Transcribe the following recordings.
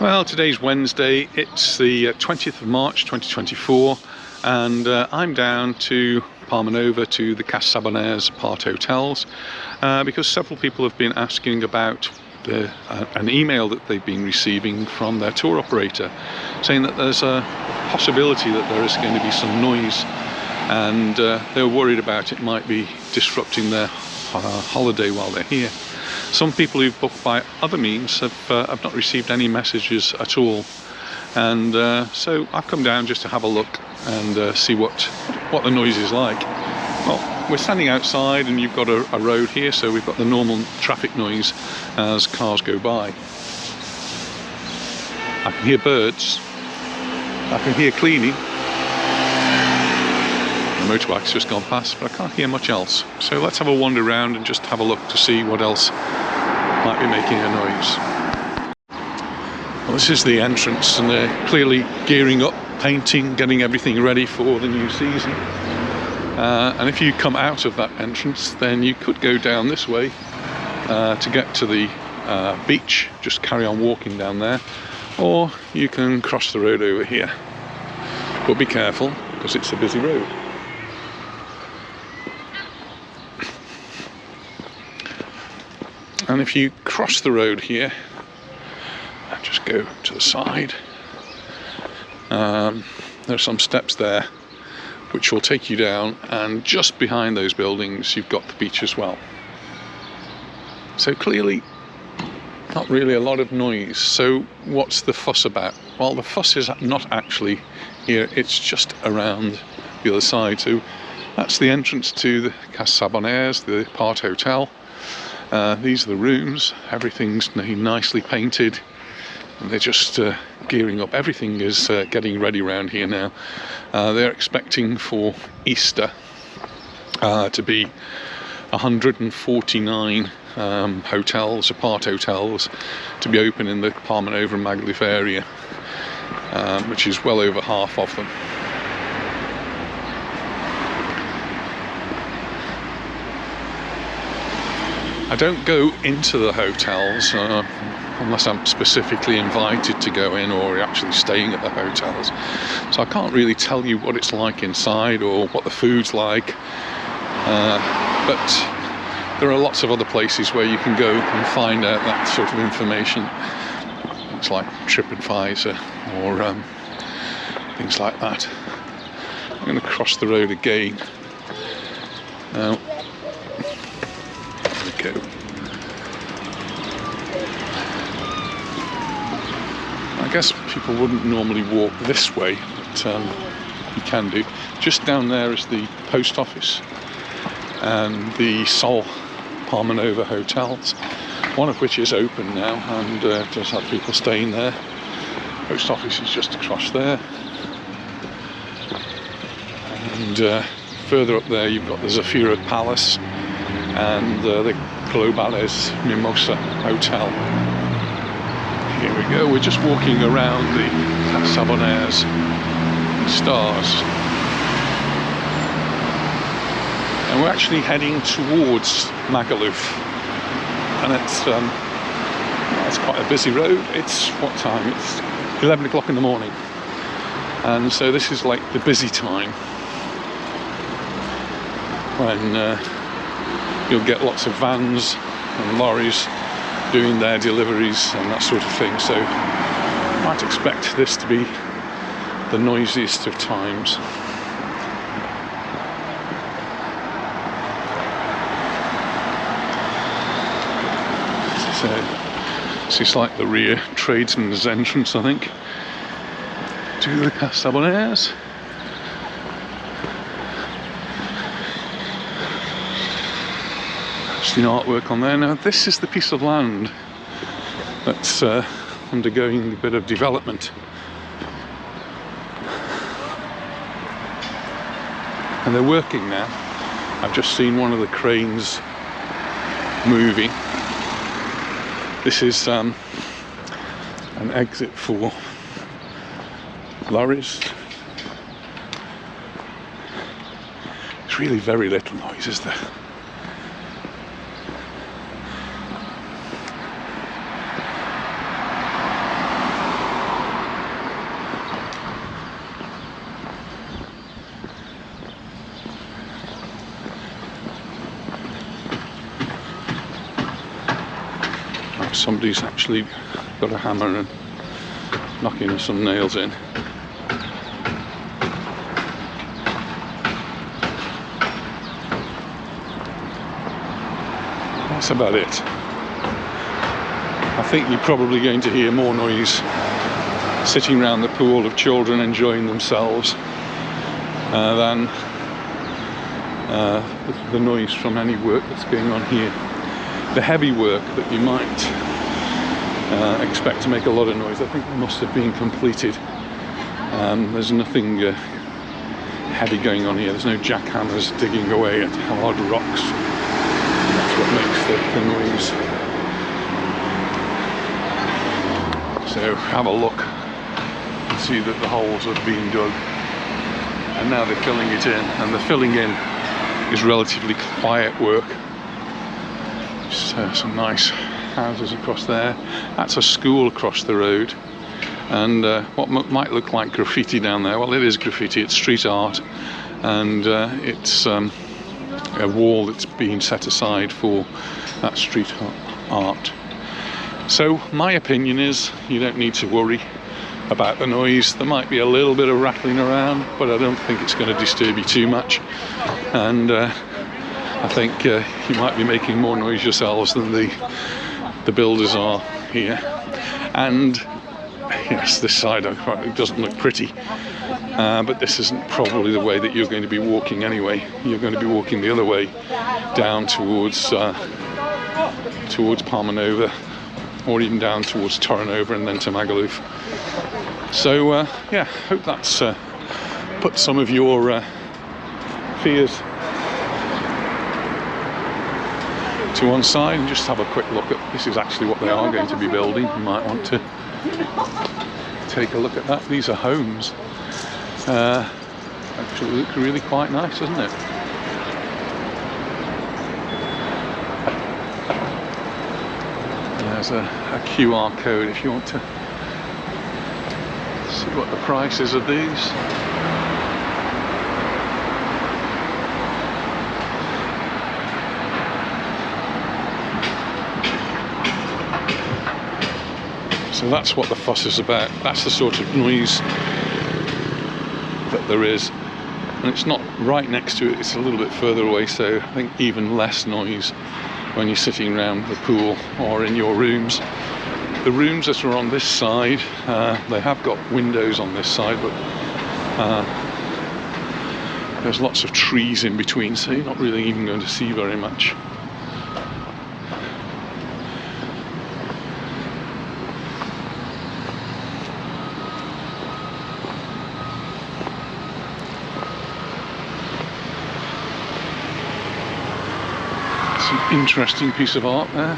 Well, today's Wednesday, it's the 20th of March 2024, and I'm down to Palmanova to the Saboners apart hotels because several people have been asking about an email that they've been receiving from their tour operator saying that there's a possibility that there is going to be some noise, and they're worried about it might be disrupting their holiday while they're here. Some people who've booked by other means have not received any messages at all, and so I've come down just to have a look and see what the noise is like. Well, we're standing outside and you've got a road here, so we've got the normal traffic noise as cars go by. I can hear birds, I can hear cleaning. The motorbike's just gone past, but I can't hear much else. So let's have a wander around and just have a look to see what else might be making a noise. Well, this is the entrance, and they're clearly gearing up, painting, getting everything ready for the new season. And if you come out of that entrance, then you could go down this way to get to the beach, just carry on walking down there, or you can cross the road over here. But be careful, because it's a busy road. And if you cross the road here and just go to the side, there are some steps there which will take you down, and just behind those buildings you've got the beach as well. So clearly not really a lot of noise. So what's the fuss about? Well, the fuss is not actually here, it's just around the other side. So that's the entrance to the Saboners, the apart hotel. These are the rooms, everything's nicely painted, and they're just gearing up. Everything is getting ready around here now. They're expecting for Easter to be 149 hotels, apart hotels, to be open in the Palmanova and Magaluf area, which is well over half of them. I don't go into the hotels unless I'm specifically invited to go in or actually staying at the hotels. So I can't really tell you what it's like inside or what the food's like. But there are lots of other places where you can go and find out that sort of information. It's like TripAdvisor or things like that. I'm going to cross the road again. Now, go. I guess people wouldn't normally walk this way, but you can do. Just down there is the post office and the Sol Palmanova hotels, one of which is open now and does have people staying there. Post office is just across there, and further up there you've got the Zafira Palace and the Baleares Mimosa Hotel. Here we go, we're just walking around the Saboners stars, and we're actually heading towards Magaluf, and it's quite a busy road. It's what time? It's 11 o'clock in the morning, and so this is like the busy time when you'll get lots of vans and lorries doing their deliveries and that sort of thing. So you might expect this to be the noisiest of times. So this is like the rear tradesman's entrance, I think, to the Saboners. The artwork on there. Now this is the piece of land that's undergoing a bit of development, and they're working now. I've just seen one of the cranes moving. This is an exit for lorries. It's really very little noise, is there? somebody's actually got a hammer and knocking some nails in. That's about it. I think you're probably going to hear more noise sitting around the pool of children enjoying themselves than the noise from any work that's going on here. The heavy work that you might expect to make a lot of noise, I think must have been completed. There's nothing heavy going on here. There's no jackhammers digging away at hard rocks. That's what makes the noise. So have a look and see that the holes have been dug, and now they're filling it in, and the filling in is relatively quiet work. Some nice houses across there. That's a school across the road, and what might look like graffiti down there, well, it is graffiti. It's street art, and it's a wall that's being set aside for that street art. So my opinion is you don't need to worry about the noise. There might be a little bit of rattling around, but I don't think it's going to disturb you too much, and I think you might be making more noise yourselves than the builders are here. And yes, this side it doesn't look pretty, but this isn't probably the way that you're going to be walking anyway. You're going to be walking the other way down towards Palmanova, or even down towards Torrenova and then to Magaluf. So yeah, hope that's put some of your fears to one side, and just have a quick look at this. Is actually what they are going to be building. You might want to take a look at that. These are homes. Actually look really quite nice, doesn't it? There's a QR code if you want to see what the price is of these. So that's what the fuss is about. That's the sort of noise that there is, and it's not right next to it, it's a little bit further away, so I think even less noise when you're sitting around the pool or in your rooms. The rooms that are on this side, they have got windows on this side, but there's lots of trees in between, so you're not really even going to see very much. Interesting piece of art there.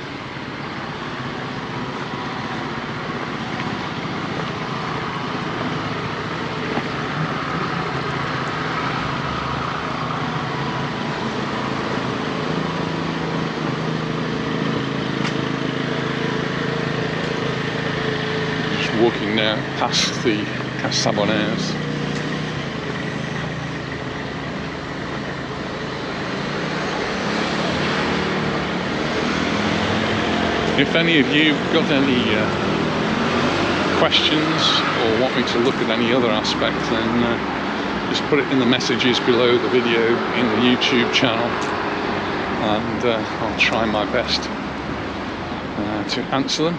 Just walking now past the Saboners. If any of you got any questions or want me to look at any other aspect, then just put it in the messages below the video in the YouTube channel, and I'll try my best to answer them.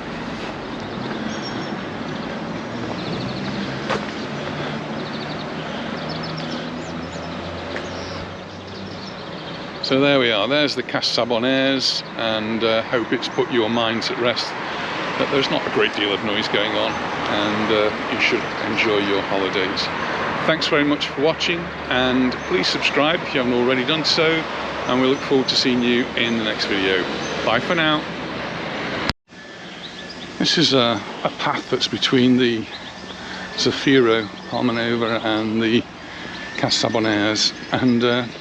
So there we are, there's the Saboners, and hope it's put your minds at rest that there's not a great deal of noise going on, and you should enjoy your holidays. Thanks very much for watching, and please subscribe if you haven't already done so, and we look forward to seeing you in the next video. Bye for now. This is a path that's between the Zafiro, Palmanova, and the Saboners, and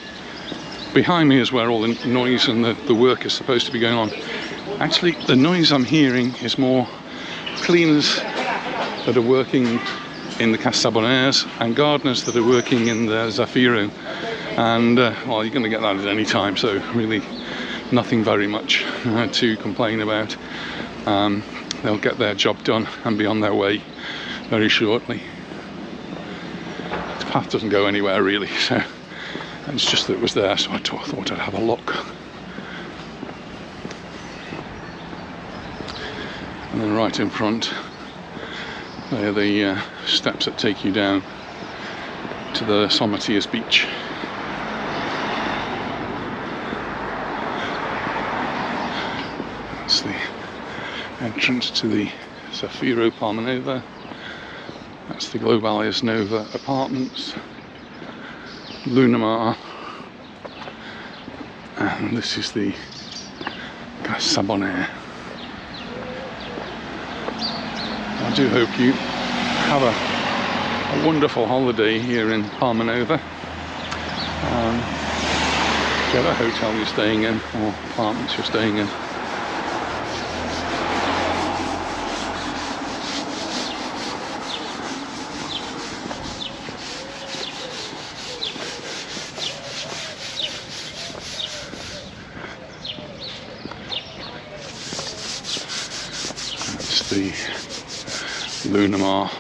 behind me is where all the noise and the work is supposed to be going on. Actually, the noise I'm hearing is more cleaners that are working in the Saboners and gardeners that are working in the Zafiro. And well, you're going to get that at any time, so really nothing very much to complain about. they'll get their job done and be on their way very shortly. The path doesn't go anywhere really, so it's just that it was there, so I thought I'd have a look. And then right in front, they are the steps that take you down to the Somatias beach. That's the entrance to the Zafiro Palmanova. That's the Baleares Nova apartments, Lunamar, and this is the Saboners. I do hope you have a wonderful holiday here in Palmanova. Whichever hotel you're staying in or apartments you're staying in. That's the Lunamar